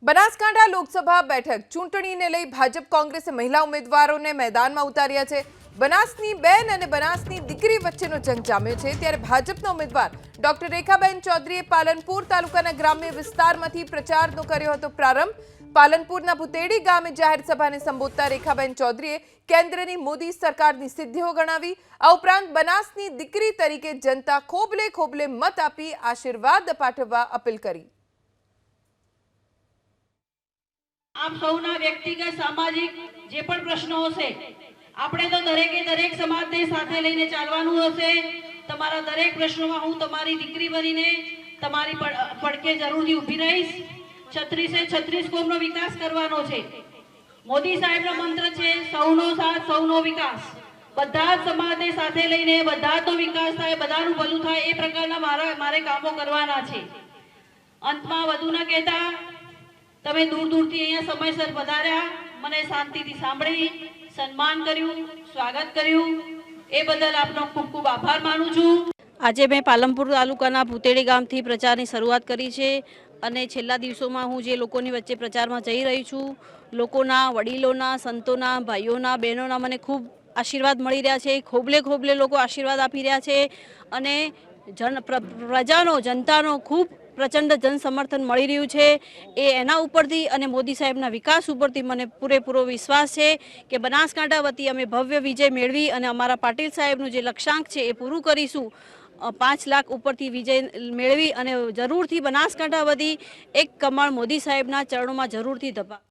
બનાસકાંઠા લોકસભા બેઠક ચૂંટણીને લઈ ભાજપ કોંગ્રેસે મહિલા ઉમેદવારોને મેદાનમાં ઉતાર્યા છે। બનાસની બેન અને બનાસની દીકરી વચ્ચેનો જંગ જામ્યો છે, ત્યારે ભાજપના ઉમેદવાર ડોક્ટર રેખાબેન ચૌધરીએ પાલનપુર તાલુકાના ગ્રામ્ય વિસ્તારમાંથી પ્રચારનો કર્યો હતો પ્રારંભ। પાલનપુરના ભુતેડી ગામે જાહેર સભાને સંબોધતા રેખાબેન ચૌધરીએ કેન્દ્રની મોદી સરકારની સિદ્ધિઓ ગણાવી। આ ઉપરાંત બનાસની દીકરી તરીકે જનતા ખોબલે ખોબલે મત આપી આશીર્વાદ પાઠવવા અપીલ કરી। आप सौना व्यक्तिगत सामाजिक जे पण प्रश्नो हशे आपणे तो दरेके दरेक समाजने साथे लईने चालवानुं हशे। तमारा दरेक प्रश्नोमां हूँ तमारी दीकरी बनीने तमारी પડકે જરૂરથી ઊભી રહીશ। 36 36 કોમનો વિકાસ કરવાનો છે। મોદી સાહેબનો મંત્ર છે સૌનો સાથ સૌનો વિકાસ। બધા સમાજને સાથે લઈને બધાનો વિકાસ થાય, બધાનું ભલું થાય એ પ્રકારના મારે કામો કરવાના છે। અંતમાં વધુ ન કહેતા તમે दूर दूरથી અહીંયા સમયસર પધાર્યા, મને શાંતિથી સાંભળી સન્માન કર્યું, સ્વાગત કર્યું એ બદલ આપનો ખૂબ ખૂબ આભાર માનું છું। આજે મેં પાલનપુર તાલુકાના ભુતેડી ગામથી પ્રચારની શરૂઆત કરી છે અને છેલ્લા દિવસોમાં હું જે લોકોની વચ્ચે પ્રચારમાં જઈ રહી છું, લોકોના, વડીલોના, સંતોના, ભાઈઓના, બહેનોના મને ખૂબ આશીર્વાદ મળી રહ્યા છે। ખોબલે ખોબલે લોકો આશીર્વાદ આપી રહ્યા છે અને જનતાનો ખૂબ प्रचंड जन समर्थन मळी रह्युं छे। एना उपरथी अने मोदी साहेबना विकास उपरथी मने पूरेपूरो विश्वास छे के बनासकांठा वती अमे भव्य विजय मेळवी अने अमारा पाटील साहेबनुं जे लक्ष्यांक छे ए पूरुं करीशुं। 5 लाख उपरथी विजय मेळवी अने जरूरथी बनासकांठा वती एक कमळ मोदी साहेबना चरणोमां जरूरथी धपा।